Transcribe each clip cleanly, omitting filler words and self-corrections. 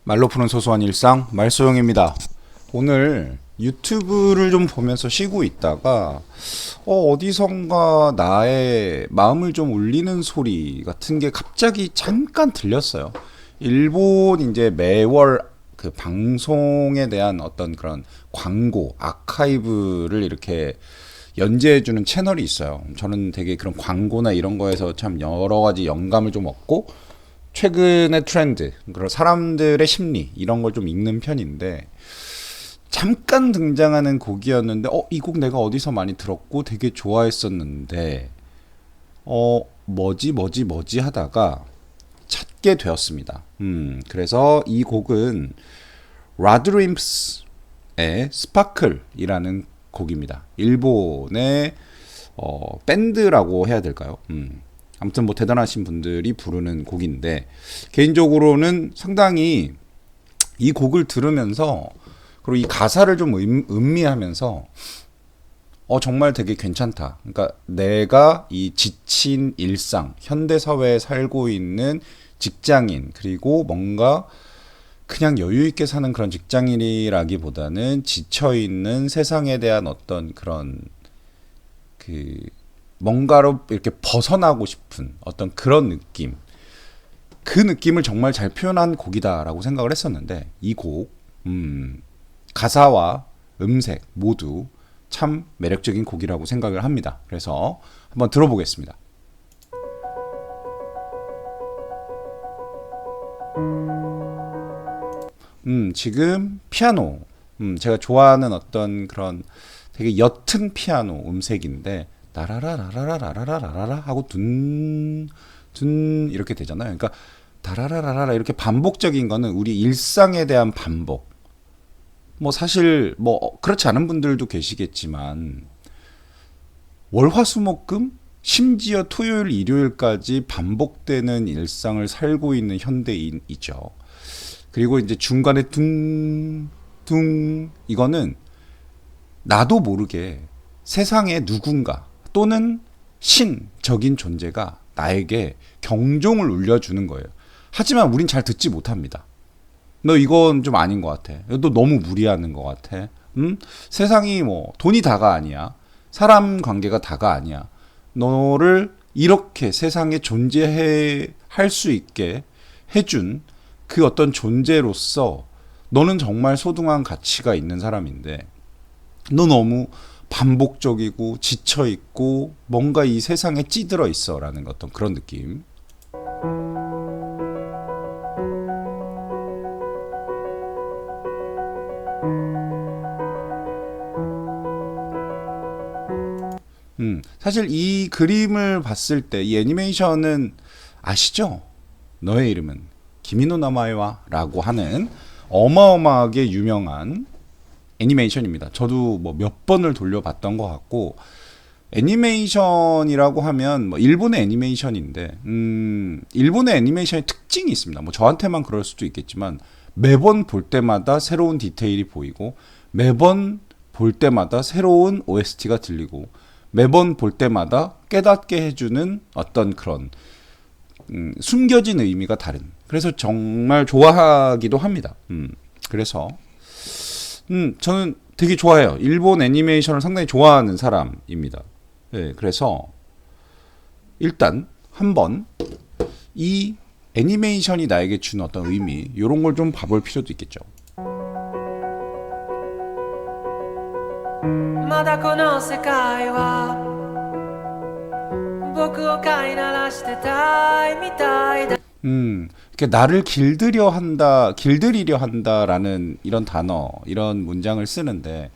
말로 푸는 소소한 일상 말소영입니다. 오늘 유튜브를 좀 보면서 쉬고 있다가 어디선가 나의 마음을 좀 울리는 소리 같은 게 갑자기 잠깐 들렸어요. 일본 이제 매월 그 방송에 대한 어떤 그런 광고 아카이브를 이렇게 연재해주는 채널이 있어요. 저는 되게 그런 광고나 이런 거에서 참 여러 가지 영감을 좀 얻고 최근의 트렌드, 그런 사람들의 심리 이런 걸 좀 읽는 편인데 잠깐 등장하는 곡이었는데 이 곡 내가 어디서 많이 들었고 되게 좋아했었는데 뭐지 하다가 찾게 되었습니다. 그래서 이 곡은 라드림프스의 스파클이라는 곡입니다. 일본의 밴드라고 해야 될까요? 아무튼 뭐 대단하신 분들이 부르는 곡인데 개인적으로는 상당히 이 곡을 들으면서 그리고 이 가사를 좀 음미하면서 정말 되게 괜찮다. 그러니까 내가 이 지친 일상, 현대 사회에 살고 있는 직장인 그리고 뭔가 그냥 여유 있게 사는 그런 직장인이라기보다는 지쳐 있는 세상에 대한 어떤 그런 그 뭔가로 이렇게 벗어나고 싶은 어떤 그런 느낌, 그 느낌을 정말 잘 표현한 곡이다라고 생각을 했었는데 이 곡 가사와 음색 모두 참 매력적인 곡이라고 생각을 합니다. 그래서 한번 들어보겠습니다. 지금 피아노, 제가 좋아하는 어떤 그런 되게 옅은 피아노 음색인데 다라라라라라라라라 하고 둔 이렇게 되잖아요. 그러니까 다라라라라 이렇게 반복적인 거는 우리 일상에 대한 반복. 뭐 사실 뭐 그렇지 않은 분들도 계시겠지만 월화수목금 심지어 토요일 일요일까지 반복되는 일상을 살고 있는 현대인이죠. 그리고 이제 중간에 둥 이거는 나도 모르게 세상에 누군가 또는 신적인 존재가 나에게 경종을 울려주는 거예요. 하지만 우린 잘 듣지 못합니다. 너 이건 좀 아닌 것 같아. 너 너무 무리하는 것 같아. 세상이 뭐 돈이 다가 아니야. 사람 관계가 다가 아니야. 너를 이렇게 세상에 존재해 할 수 있게 해준 그 어떤 존재로서 너는 정말 소중한 가치가 있는 사람인데 너 너무 반복적이고 지쳐있고 뭔가 이 세상에 찌들어 있어라는 어떤 그런 느낌. 사실 이 그림을 봤을 때 이 애니메이션은 아시죠? 너의 이름은 기미노 나마에와 라고 하는 어마어마하게 유명한 애니메이션입니다. 저도 뭐 몇 번을 돌려봤던 것 같고 애니메이션이라고 하면 뭐 일본의 애니메이션인데 일본의 애니메이션의 특징이 있습니다. 뭐 저한테만 그럴 수도 있겠지만 매번 볼 때마다 새로운 디테일이 보이고 매번 볼 때마다 새로운 OST가 들리고 매번 볼 때마다 깨닫게 해주는 어떤 그런 숨겨진 의미가 다른. 그래서 정말 좋아하기도 합니다. 그래서 저는 되게 좋아해요. 일본 애니메이션을 상당히 좋아하는 사람입니다. 네, 그래서 일단 한번 이 애니메이션이 나에게 주는 어떤 의미 이런 걸 좀 봐볼 필요도 있겠죠. まだこの世界は僕を飼いならしてたいみたいだ 이렇게 나를 길들이려 한다라는 이런 단어, 이런 문장을 쓰는데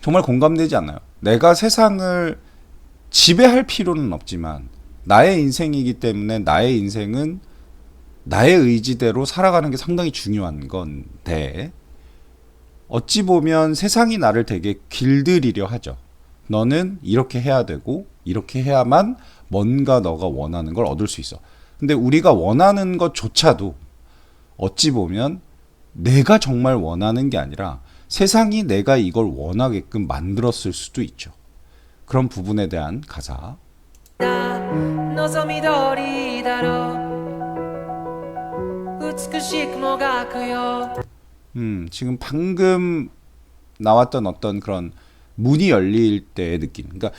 정말 공감되지 않나요? 내가 세상을 지배할 필요는 없지만 나의 인생이기 때문에 나의 인생은 나의 의지대로 살아가는 게 상당히 중요한 건데 어찌 보면 세상이 나를 되게 길들이려 하죠. 너는 이렇게 해야 되고 이렇게 해야만 뭔가 너가 원하는 걸 얻을 수 있어. 근데 우리가 원하는 것조차도 어찌 보면 내가 정말 원하는 게 아니라 세상이 내가 이걸 원하게끔 만들었을 수도 있죠. 그런 부분에 대한 가사. 望み通りだろう美しくもがくよ 지금 방금 나왔던 어떤 그런 문이 열릴 때의 느낌. 그러니까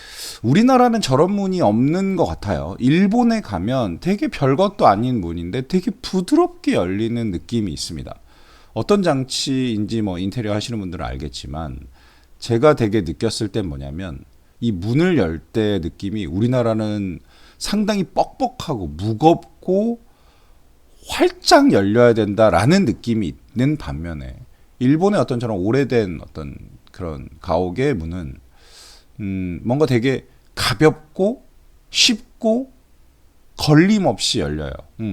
우리나라는 저런 문이 없는 것 같아요. 일본에 가면 되게 별것도 아닌 문인데 되게 부드럽게 열리는 느낌이 있습니다. 어떤 장치인지 뭐 인테리어 하시는 분들은 알겠지만 제가 되게 느꼈을 땐 뭐냐면 이 문을 열 때 느낌이 우리나라는 상당히 뻑뻑하고 무겁고 활짝 열려야 된다라는 느낌이 있는 반면에 일본의 어떤 저런 오래된 어떤 그런 가옥의 문은 뭔가 되게 가볍고 쉽고 걸림없이 열려요.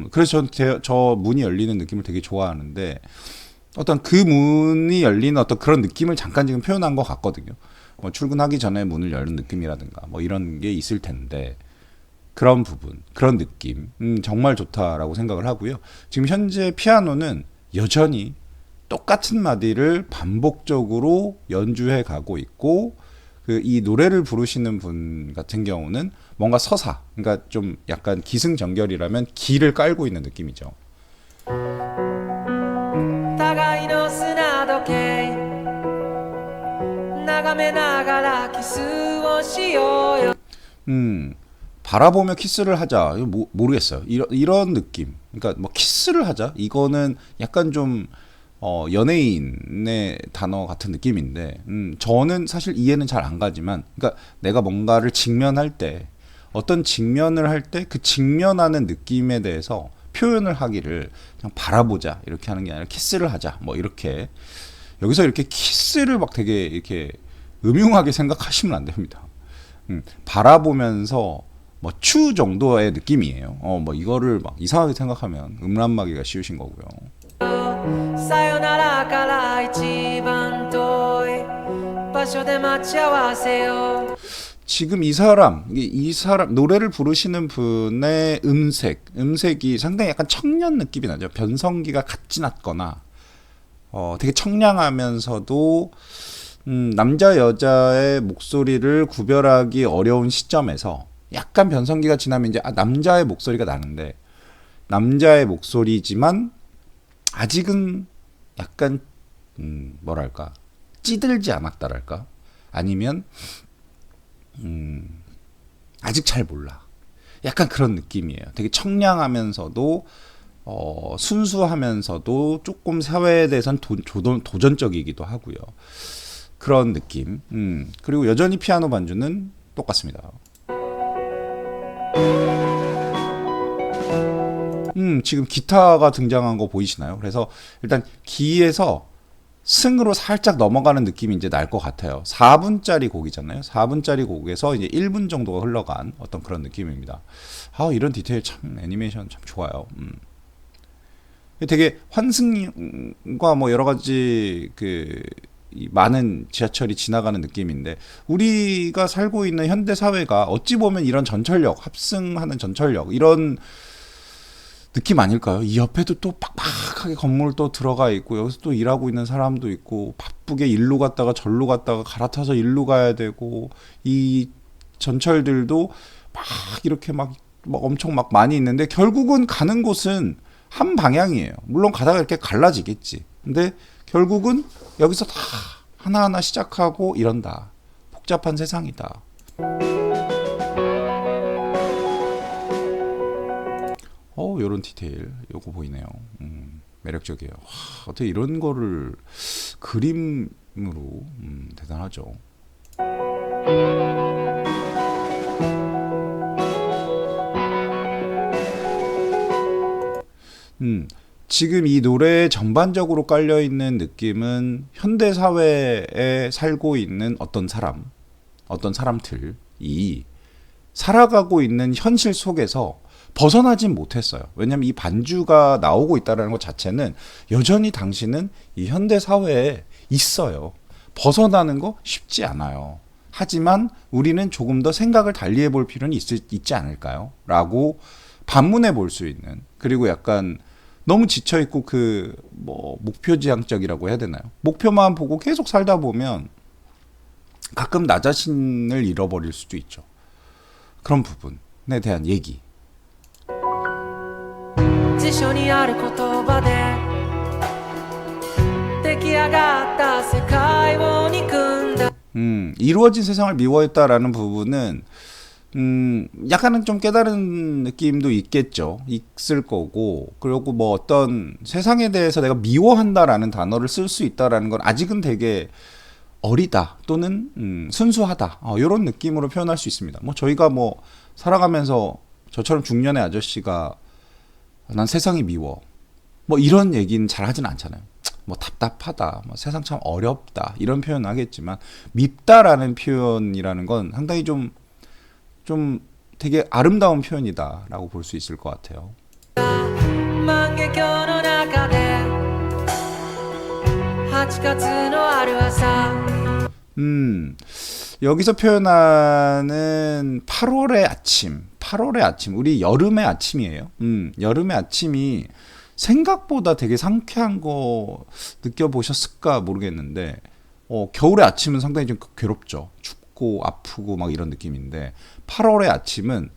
그래서 저 문이 열리는 느낌을 되게 좋아하는데 어떤 그 문이 열리는 어떤 그런 느낌을 잠깐 지금 표현한 것 같거든요. 뭐 출근하기 전에 문을 여는 느낌이라든가 뭐 이런 게 있을 텐데 그런 부분, 그런 느낌 정말 좋다라고 생각을 하고요. 지금 현재 피아노는 여전히 똑같은 마디를 반복적으로 연주해 가고 있고 이 노래를 부르시는 분 같은 경우는 뭔가 서사, 그러니까 좀 약간 기승전결이라면 기를 깔고 있는 느낌이죠. 互いの砂時計眺めながらキスをしようよ 바라보며 키스를 하자. 이거 모르겠어요. 이런 느낌. 그러니까 뭐 키스를 하자. 이거는 약간 좀 연예인의 단어 같은 느낌인데, 저는 사실 이해는 잘 안 가지만, 그러니까 내가 뭔가를 직면할 때, 어떤 직면을 할 때 그 직면하는 느낌에 대해서 표현을 하기를 그냥 바라보자 이렇게 하는 게 아니라 키스를 하자 뭐 이렇게 여기서 이렇게 키스를 막 되게 이렇게 음흉하게 생각하시면 안 됩니다. 바라보면서 뭐 추 정도의 느낌이에요. 뭐 이거를 막 이상하게 생각하면 음란마귀가 씌우신 거고요. さよならから一番遠い場所で待ち合わせよ 지금 이 사람 노래를 부르시는 분의 음색이 상당히 약간 청년 느낌이 나죠. 변성기가 갓 지났거나 되게 청량하면서도 남자 여자의 목소리를 구별하기 어려운 시점에서 약간 변성기가 지나면 이제 남자의 목소리가 나는데 남자의 목소리지만 아직은 약간 뭐랄까 찌들지 않았다랄까 아니면 아직 잘 몰라. 약간 그런 느낌이에요. 되게 청량하면서도 순수하면서도 조금 사회에 대해서는 도전적이기도 하고요. 그런 느낌. 그리고 여전히 피아노 반주는 똑같습니다. 지금 기타가 등장한 거 보이시나요? 그래서 일단 기에서 승으로 살짝 넘어가는 느낌이 이제 날 것 같아요. 4분짜리 곡이잖아요. 4분짜리 곡에서 이제 1분 정도가 흘러간 어떤 그런 느낌입니다. 이런 디테일 참 애니메이션 참 좋아요. 되게 환승과 뭐 여러 가지 이 많은 지하철이 지나가는 느낌인데 우리가 살고 있는 현대 사회가 어찌 보면 이런 전철역, 합승하는 전철역 이런 느낌 아닐까요? 이 옆에도 또 빡빡하게 건물 또 들어가 있고 여기서 또 일하고 있는 사람도 있고 바쁘게 일로 갔다가 절로 갔다가 갈아타서 일로 가야 되고 이 전철들도 막 이렇게 막 엄청 막 많이 있는데 결국은 가는 곳은 한 방향이에요. 물론 가다가 이렇게 갈라지겠지. 근데 결국은 여기서 다 하나하나 시작하고 이런다. 복잡한 세상이다. 요런 디테일 요거 보이네요. 매력적이에요. 어떻게 이런 거를 그림으로 대단하죠. 지금 이 노래에 전반적으로 깔려 있는 느낌은 현대 사회에 살고 있는 어떤 사람들이 살아가고 있는 현실 속에서 벗어나진 못했어요. 왜냐하면 이 반주가 나오고 있다는 것 자체는 여전히 당신은 이 현대 사회에 있어요. 벗어나는 거 쉽지 않아요. 하지만 우리는 조금 더 생각을 달리해 볼 필요는 있지 않을까요? 라고 반문해 볼 수 있는, 그리고 약간 너무 지쳐있고 목표지향적이라고 해야 되나요? 목표만 보고 계속 살다 보면 가끔 나 자신을 잃어버릴 수도 있죠. 그런 부분에 대한 얘기. 辞書にある言葉で出来上がった世界を憎んだ 이루어진 세상을 미워했다라는 부분은 약간은 좀 깨달은 느낌도 있겠죠. 있을 거고, 그리고 뭐 어떤 세상에 대해서 내가 미워한다라는 단어를 쓸 수 있다라는 건 아직은 되게 어리다 또는 순수하다 이런 느낌으로 표현할 수 있습니다. 뭐 저희가 뭐 살아가면서 저처럼 중년의 아저씨가 난 세상이 미워 뭐 이런 얘기는 잘 하진 않잖아요. 뭐 답답하다, 뭐 세상 참 어렵다 이런 표현을 하겠지만 밉다라는 표현이라는 건 상당히 좀 되게 아름다운 표현이다라고 볼 수 있을 것 같아요. 万華鏡の中で8月のある朝 여기서 표현하는 8월의 아침, 우리 여름의 아침이에요. 여름의 아침이 생각보다 되게 상쾌한 거 느껴보셨을까 모르겠는데, 겨울의 아침은 상당히 좀 괴롭죠. 춥고 아프고 막 이런 느낌인데, 8월의 아침은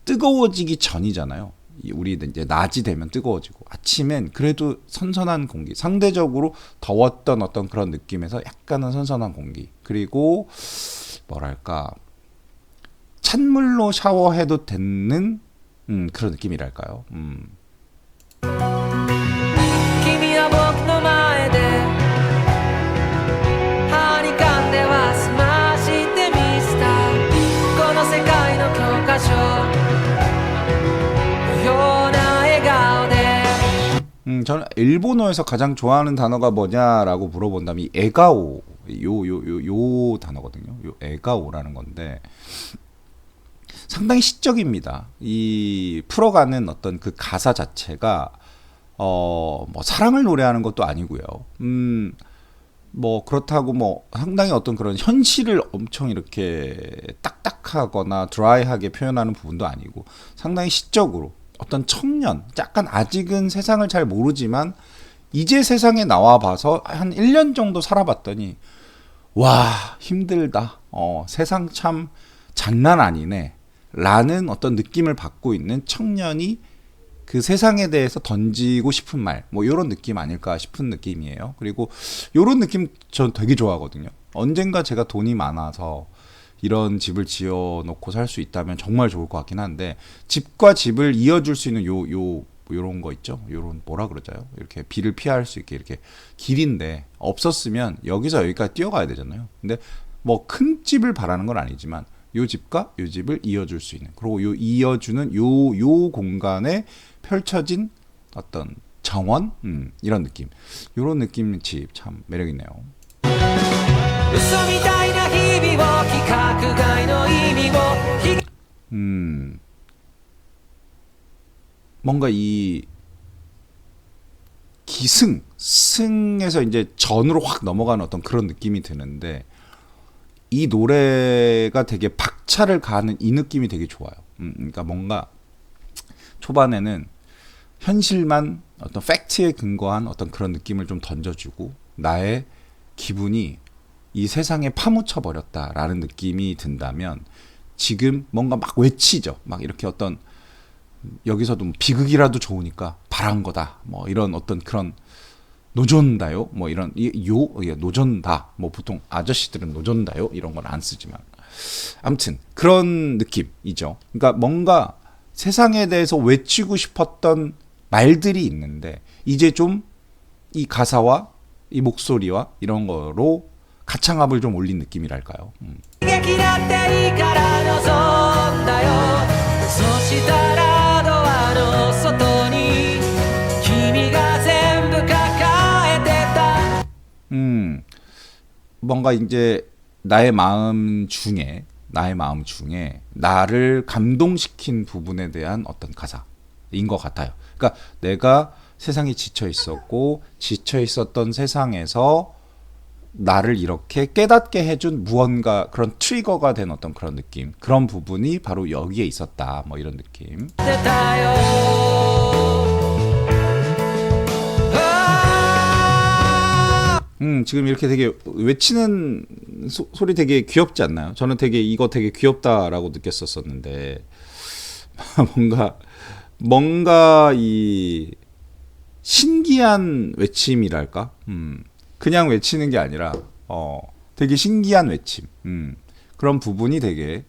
뜨거워지기 전이잖아요. 우리 이제 낮이 되면 뜨거워지고, 아침엔 그래도 선선한 공기, 상대적으로 더웠던 어떤 그런 느낌에서 약간은 선선한 공기, 그리고 뭐랄까 찬물로 샤워해도 되는 그런 느낌이랄까요. 君は僕の前で歯に噛んでは済ましてみせたこの世界の教科書のような笑顔で 저는 일본어에서 가장 좋아하는 단어가 뭐냐라고 물어본다면 이 에가오 요 단어거든요. 요 에가오라는 건데 상당히 시적입니다. 이 풀어가는 어떤 그 가사 자체가 뭐 사랑을 노래하는 것도 아니고요. 뭐 그렇다고 뭐 상당히 어떤 그런 현실을 엄청 이렇게 딱딱하거나 드라이하게 표현하는 부분도 아니고 상당히 시적으로 어떤 청년, 약간 아직은 세상을 잘 모르지만 이제 세상에 나와 봐서 한 1년 정도 살아봤더니 와 힘들다. 세상 참 장난 아니네. 라는 어떤 느낌을 받고 있는 청년이 그 세상에 대해서 던지고 싶은 말, 뭐 이런 느낌 아닐까 싶은 느낌이에요. 그리고 이런 느낌 전 되게 좋아하거든요. 언젠가 제가 돈이 많아서 이런 집을 지어놓고 살 수 있다면 정말 좋을 것 같긴 한데, 집과 집을 이어줄 수 있는 요런 거 있죠. 요런 뭐라 그러자요? 이렇게 비를 피할 수 있게 이렇게 길인데 없었으면 여기서 여기까지 뛰어가야 되잖아요. 근데 뭐 큰 집을 바라는 건 아니지만 요 집과 요 집을 이어줄 수 있는, 그리고 요 이어주는 요 공간에 펼쳐진 어떤 정원, 이런 느낌, 요런 느낌 집 참 매력 있네요. 嘘みたいな日々を規格外の意味を 뭔가 이 승에서 이제 전으로 확 넘어가는 어떤 그런 느낌이 드는데, 이 노래가 되게 박차를 가하는 이 느낌이 되게 좋아요. 그러니까 뭔가 초반에는 현실만 어떤 팩트에 근거한 어떤 그런 느낌을 좀 던져주고, 나의 기분이 이 세상에 파묻혀 버렸다라는 느낌이 든다면, 지금 뭔가 막 외치죠. 막 이렇게 어떤 여기서도 비극이라도 좋으니까 바란 거다. 뭐 이런 어떤 그런 노전다요. 뭐 이런 노전다. 뭐 보통 아저씨들은 노전다요 이런 건 안 쓰지만 아무튼 그런 느낌이죠. 그러니까 뭔가 세상에 대해서 외치고 싶었던 말들이 있는데 이제 좀 이 가사와 이 목소리와 이런 거로 가창합을 좀 올린 느낌이랄까요. 激だっていいから望んだよそしたらドアの外に君が全部抱えてた 뭔가 이제 나의 마음 중에 나를 감동시킨 부분에 대한 어떤 가사인 것 같아요. 그러니까 내가 세상에 지쳐 있었던 세상에서 나를 이렇게 깨닫게 해준 무언가, 그런 트리거가 된 어떤 그런 느낌, 그런 부분이 바로 여기에 있었다. 뭐 이런 느낌. 지금 이렇게 되게 외치는 소리 되게 귀엽지 않나요? 저는 되게 이거 되게 귀엽다라고 느꼈었었는데 뭔가 뭔가 이 신기한 외침이랄까? 그냥 외치는 게 아니라 되게 신기한 외침. 그런 부분이 되게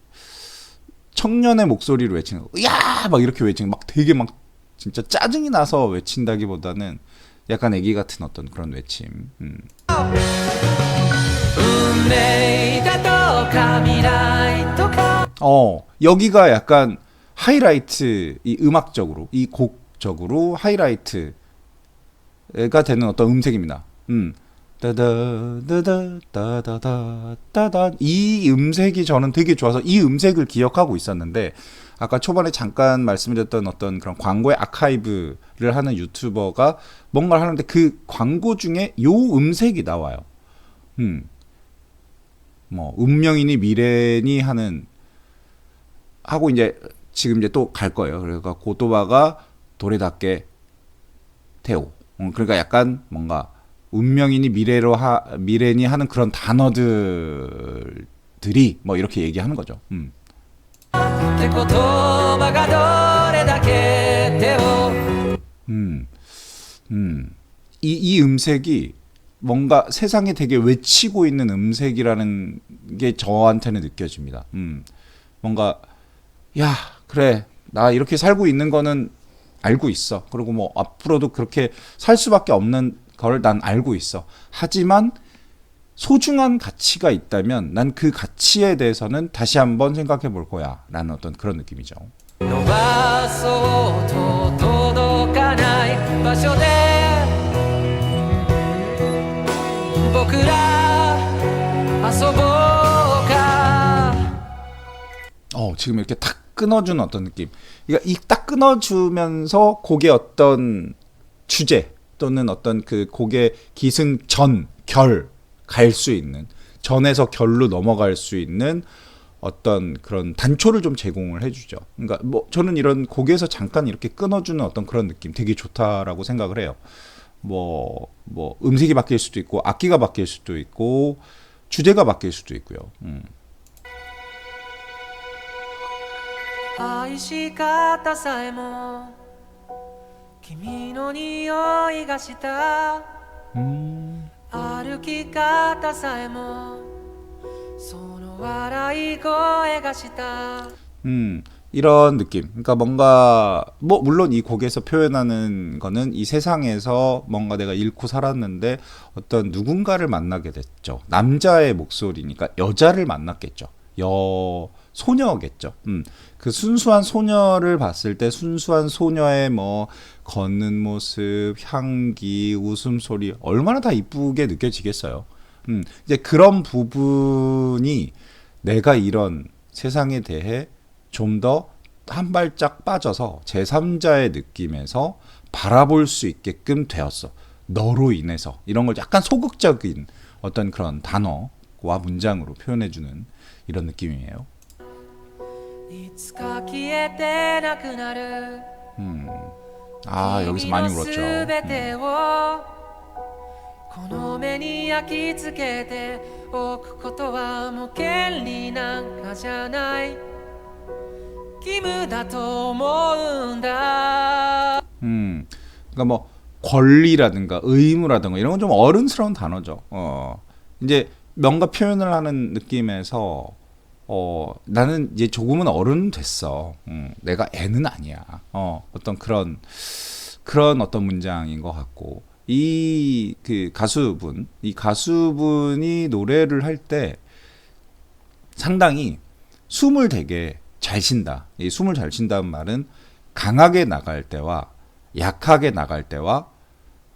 청년의 목소리로 외치는 거. 야! 막 이렇게 외치는 거. 막 되게 막 진짜 짜증이 나서 외친다기보다는 약간 애기 같은 어떤 그런 외침. 運命だとか未来とか 여기가 약간 하이라이트, 이 음악적으로, 이 곡적으로 하이라이트가 되는 어떤 음색입니다. 따다다다 따다다 따다 이 음색이 저는 되게 좋아서 이 음색을 기억하고 있었는데 아까 초반에 잠깐 말씀드렸던 어떤 그런 광고의 아카이브를 하는 유튜버가 뭔가를 하는데 그 광고 중에 요 음색이 나와요. 뭐 운명이니 미래니 하는 하고 이제 지금 이제 또 갈 거예요. 그러니까 고토바가 도레다케 테오. 그러니까 약간 뭔가 운명이니 미래니 하는 그런 단어들이 뭐 이렇게 얘기하는 거죠. って言葉がどれだけ手を 이 음색이 뭔가 세상에 되게 외치고 있는 음색이라는 게 저한테는 느껴집니다. 뭔가 야 그래 나 이렇게 살고 있는 거는 알고 있어. 그리고 뭐 앞으로도 그렇게 살 수밖에 없는 걸 난 알고 있어. 하지만 소중한 가치가 있다면 난 그 가치에 대해서는 다시 한번 생각해 볼 거야 라는 어떤 그런 느낌이죠. 伸ばそうと届かない場所で僕ら遊ぼうか 지금 이렇게 탁 끊어주는 어떤 느낌. 그러니까 이 딱 끊어주면서 곡의 어떤 주제 또는 어떤 그 곡의 기승전, 결 갈 수 있는 전에서 결로 넘어갈 수 있는 어떤 그런 단초를 좀 제공을 해주죠. 그러니까 뭐 저는 이런 곡에서 잠깐 이렇게 끊어주는 어떤 그런 느낌 되게 좋다라고 생각을 해요. 뭐 음색이 바뀔 수도 있고 악기가 바뀔 수도 있고 주제가 바뀔 수도 있고요. 愛し方さえも君の匂いがした歩き方さえもその笑い声がした 이런 느낌. 그러니까 뭔가 뭐 물론 이 곡에서 표현하는 거는 이 세상에서 뭔가 내가 잃고 살았는데 어떤 누군가를 만나게 됐죠. 남자의 목소리니까 여자를 만났겠죠. 소녀겠죠. 그 순수한 소녀를 봤을 때 순수한 소녀의 뭐 걷는 모습, 향기, 웃음소리 얼마나 다 이쁘게 느껴지겠어요. 이제 그런 부분이 내가 이런 세상에 대해 좀 더 한 발짝 빠져서 제3자의 느낌에서 바라볼 수 있게끔 되었어. 너로 인해서 이런 걸 약간 소극적인 어떤 그런 단어와 문장으로 표현해주는 이런 느낌이에요. いつか消えてなくなる 여기서 많이 울었죠. 君の全てをこの目に焼き付けておくことはもう権利なんかじゃない義務だと思うんだ 그러니까 뭐 권리라든가 의무라든가 이런 건 좀 어른스러운 단어죠. 이제 뭔가 표현을 하는 느낌에서 나는 이제 조금은 어른 됐어. 내가 애는 아니야. 어떤 그런 어떤 문장인 것 같고 이 가수분이 노래를 할 때 상당히 숨을 되게 잘 쉰다. 이 숨을 잘 쉰다는 말은 강하게 나갈 때와 약하게 나갈 때와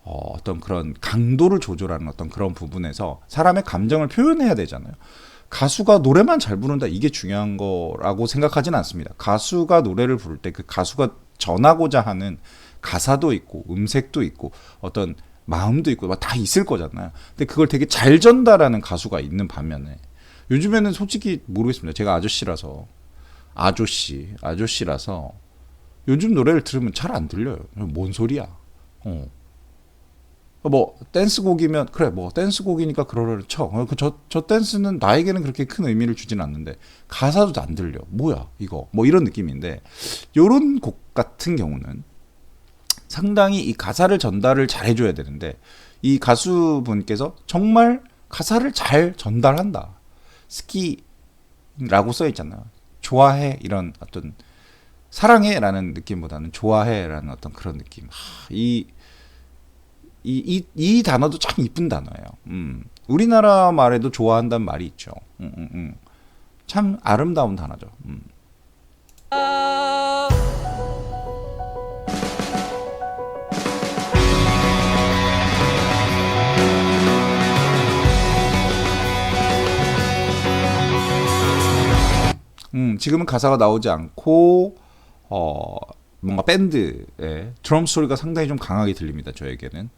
어떤 그런 강도를 조절하는 어떤 그런 부분에서 사람의 감정을 표현해야 되잖아요. 가수가 노래만 잘 부른다 이게 중요한 거라고 생각하진 않습니다. 가수가 노래를 부를 때 그 가수가 전하고자 하는 가사도 있고 음색도 있고 어떤 마음도 있고 다 있을 거잖아요. 근데 그걸 되게 잘 전달하는 가수가 있는 반면에 요즘에는 솔직히 모르겠습니다. 제가 아저씨라서 요즘 노래를 들으면 잘 안 들려요. 뭔 소리야? 뭐 댄스곡이면 그래 뭐 댄스곡이니까 그러려니 쳐. 저 댄스는 나에게는 그렇게 큰 의미를 주진 않는데 가사도 안 들려. 뭐야 이거 뭐 이런 느낌인데 요런 곡 같은 경우는 상당히 이 가사를 전달을 잘 해줘야 되는데 이 가수분께서 정말 가사를 잘 전달한다. 스키라고 써 있잖아요. 좋아해 이런 어떤 사랑해라는 느낌보다는 좋아해라는 어떤 그런 느낌. 이 단어도 참 이쁜 단어예요. 우리나라 말에도 좋아한다는 말이 있죠. 참 아름다운 단어죠. 지금은 가사가 나오지 않고 뭔가 밴드의 드럼 소리가 상당히 좀 강하게 들립니다. 저에게는.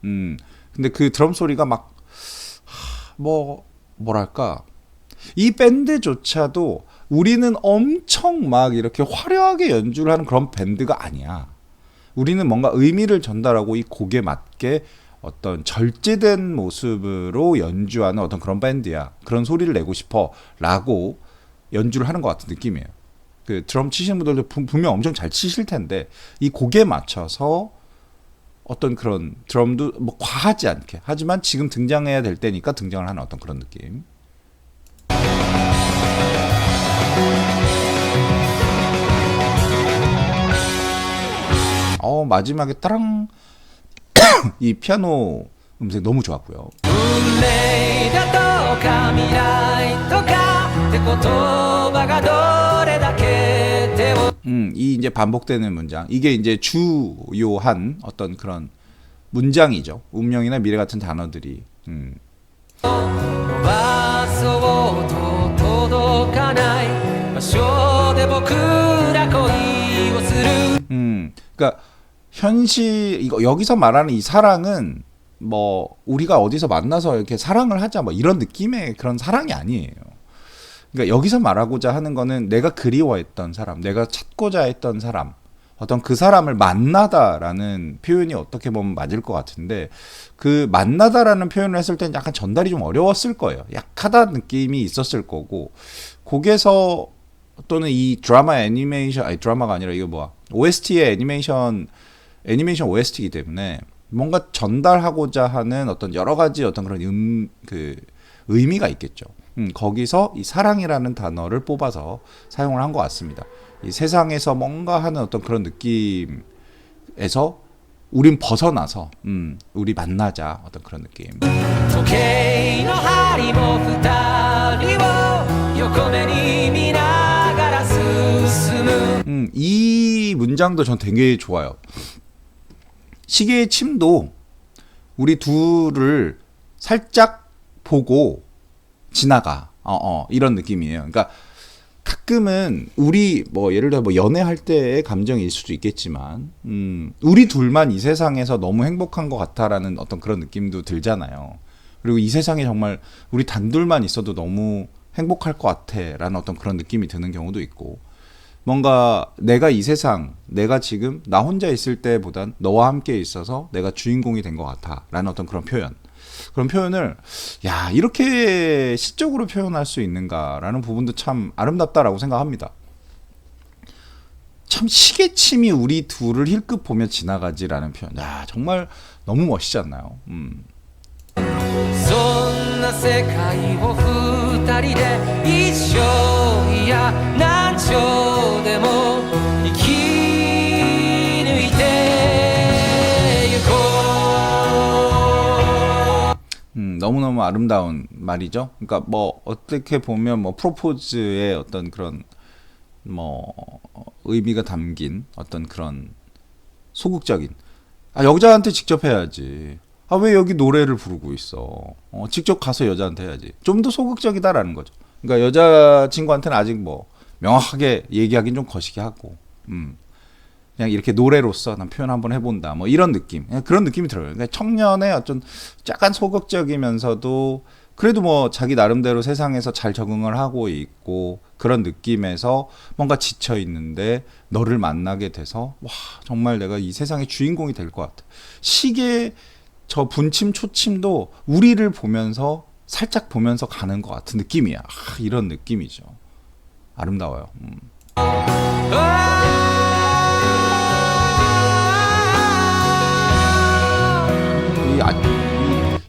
근데 그 드럼 소리가 막 뭐랄까 이 밴드조차도 우리는 엄청 막 이렇게 화려하게 연주를 하는 그런 밴드가 아니야. 우리는 뭔가 의미를 전달하고 이 곡에 맞게 어떤 절제된 모습으로 연주하는 어떤 그런 밴드야. 그런 소리를 내고 싶어라고 연주를 하는 것 같은 느낌이에요. 그 드럼 치시는 분들도 분명 엄청 잘 치실 텐데 이 곡에 맞춰서 어떤 그런 드럼도 뭐 과하지 않게 하지만 지금 등장해야 될 때니까 등장을 하는 어떤 그런 느낌. 마지막에 따랑 이 피아노 음색 너무 좋았고요. 이 이제 반복되는 문장 이게 이제 주요한 어떤 그런 문장이죠. 운명이나 미래 같은 단어들이. 그러니까 현실 이거 여기서 말하는 이 사랑은 뭐 우리가 어디서 만나서 이렇게 사랑을 하자 뭐 이런 느낌의 그런 사랑이 아니에요. 그러니까 여기서 말하고자 하는 거는 내가 그리워했던 사람, 내가 찾고자 했던 사람, 어떤 그 사람을 만나다라는 표현이 어떻게 보면 맞을 것 같은데 그 만나다라는 표현을 했을 때는 약간 전달이 좀 어려웠을 거예요. 약하다 느낌이 있었을 거고 곡에서 또는 이 드라마 애니메이션 아니 드라마가 아니라 이거 뭐야 OST의 애니메이션 OST이기 때문에 뭔가 전달하고자 하는 어떤 여러 가지 어떤 그런 그 의미가 있겠죠. 거기서 이 사랑이라는 단어를 뽑아서 사용을 한 것 같습니다. 이 세상에서 뭔가 하는 어떤 그런 느낌에서 우린 벗어나서 우리 만나자 어떤 그런 느낌. 이 문장도 전 되게 좋아요. 시계의 침도 우리 둘을 살짝 보고 지나가. 이런 느낌이에요. 그러니까 가끔은 우리 뭐 예를 들어 뭐 연애할 때의 감정일 수도 있겠지만 우리 둘만 이 세상에서 너무 행복한 것 같아라는 어떤 그런 느낌도 들잖아요. 그리고 이 세상에 정말 우리 단둘만 있어도 너무 행복할 것 같아라는 어떤 그런 느낌이 드는 경우도 있고 뭔가 내가 이 세상 내가 지금 나 혼자 있을 때보단 너와 함께 있어서 내가 주인공이 된 것 같아라는 어떤 그런 표현을 야 이렇게 시적으로 표현할 수 있는가라는 부분도 참 아름답다라고 생각합니다. 참 시계침이 우리 둘을 힐끗 보며 지나가지라는 표현. 야 정말 너무 멋있지 않나요? そんな世界を二人で一生いや何兆でも生き抜いてゆこう。 너무너무 아름다운 말이죠. 그러니까 뭐 어떻게 보면 뭐 프로포즈의 어떤 그런 뭐 의미가 담긴 어떤 그런 소극적인 여자한테 직접 해야지. 왜 여기 노래를 부르고 있어? 직접 가서 여자한테 해야지. 좀 더 소극적이다라는 거죠. 그러니까 여자친구한테는 아직 뭐 명확하게 얘기하긴 좀 거시기 하고, 그냥 이렇게 노래로서 난 표현 한번 해본다. 뭐 이런 느낌, 그런 느낌이 들어요. 그러니까 청년의 어떤 약간 소극적이면서도 그래도 뭐 자기 나름대로 세상에서 잘 적응을 하고 있고 그런 느낌에서 뭔가 지쳐 있는데 너를 만나게 돼서 와 정말 내가 이 세상의 주인공이 될 것 같아. 시계 저 분침 초침도 우리를 보면서 살짝 보면서 가는 것 같은 느낌이야. 이런 느낌이죠. 아름다워요.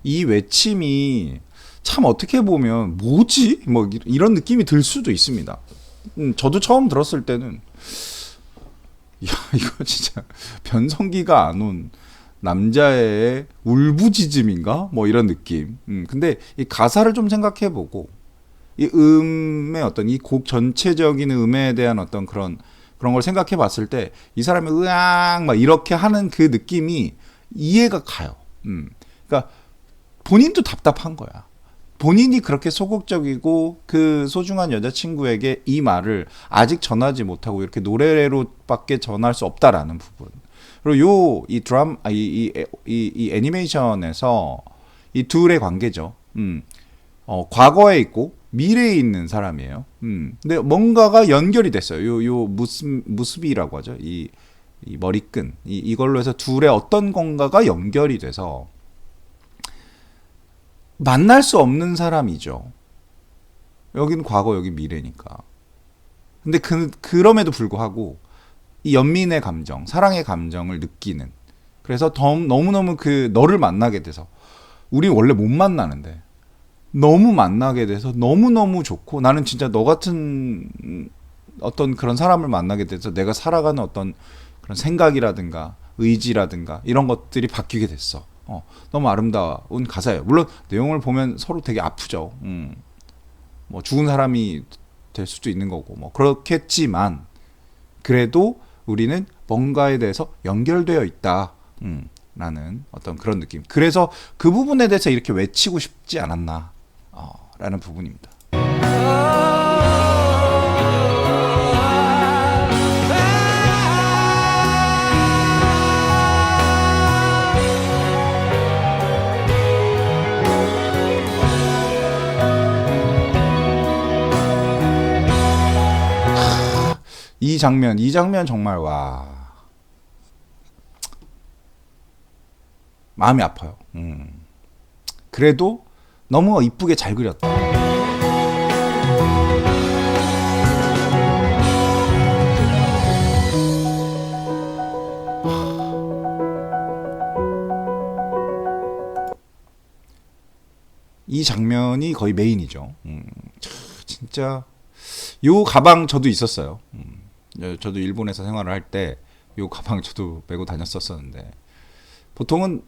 이 외침이 참 어떻게 보면 뭐지? 뭐 이런 느낌이 들 수도 있습니다. 저도 처음 들었을 때는 야, 이거 진짜 변성기가 안 온 남자의 울부짖음인가? 뭐 이런 느낌. 근데 이 가사를 좀 생각해보고 이 음의 어떤 이 곡 전체적인 음에 대한 어떤 그런 걸 생각해봤을 때 이 사람이 으앙 막 이렇게 하는 그 느낌이 이해가 가요. 그러니까 본인도 답답한 거야. 본인이 그렇게 소극적이고 그 소중한 여자친구에게 이 말을 아직 전하지 못하고 이렇게 노래로밖에 전할 수 없다라는 부분. 그리고 이 드라마, 이 애니메이션에서 이 둘의 관계죠. 과거에 있고 미래에 있는 사람이에요. 근데 뭔가가 연결이 됐어요. 요 무스비라고 하죠. 이 머리끈. 이걸로 해서 둘의 어떤 건가가 연결이 돼서 만날 수 없는 사람이죠. 여기는 과거, 여기 미래니까. 근데 그럼에도 불구하고 이 연민의 감정, 사랑의 감정을 느끼는. 그래서 너무너무 너를 만나게 돼서 우리 원래 못 만나는데 너무 만나게 돼서 너무너무 좋고 나는 진짜 너 같은 어떤 그런 사람을 만나게 돼서 내가 살아가는 어떤 그런 생각이라든가 의지라든가 이런 것들이 바뀌게 됐어. 너무 아름다운 가사예요. 물론 내용을 보면 서로 되게 아프죠. 뭐 죽은 사람이 될 수도 있는 거고 뭐 그렇겠지만 그래도 우리는 뭔가에 대해서 연결되어 있다. 라는 어떤 그런 느낌. 그래서 그 부분에 대해서 이렇게 외치고 싶지 않았나 라는 부분입니다. 이 장면 정말 와 마음이 아파요. 그래도 너무 이쁘게 잘 그렸다. 이 장면이 거의 메인이죠. 진짜 요 가방 저도 있었어요. 저도 일본에서 생활을 할 때 요 가방 저도 메고 다녔었는데 보통은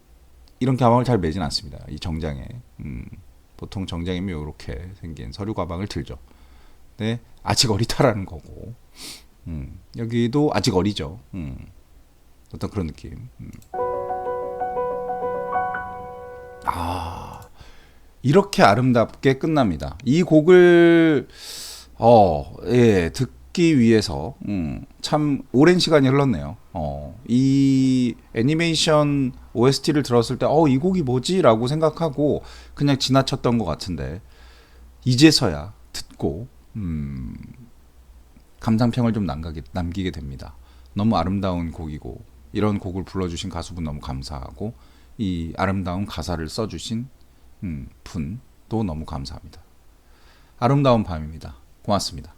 이런 가방을 잘 메진 않습니다. 이 정장에 보통 정장이면 이렇게 생긴 서류 가방을 들죠. 근데 아직 어리다라는 거고 여기도 아직 어리죠. 어떤 그런 느낌. 이렇게 아름답게 끝납니다. 이 곡을 듣기 위해서 참 오랜 시간이 흘렀네요. 이 애니메이션 OST를 들었을 때 이 곡이 뭐지? 라고 생각하고 그냥 지나쳤던 것 같은데 이제서야 듣고 감상평을 좀 남기게 됩니다. 너무 아름다운 곡이고 이런 곡을 불러주신 가수분 너무 감사하고 이 아름다운 가사를 써주신 분도 너무 감사합니다. 아름다운 밤입니다. 고맙습니다.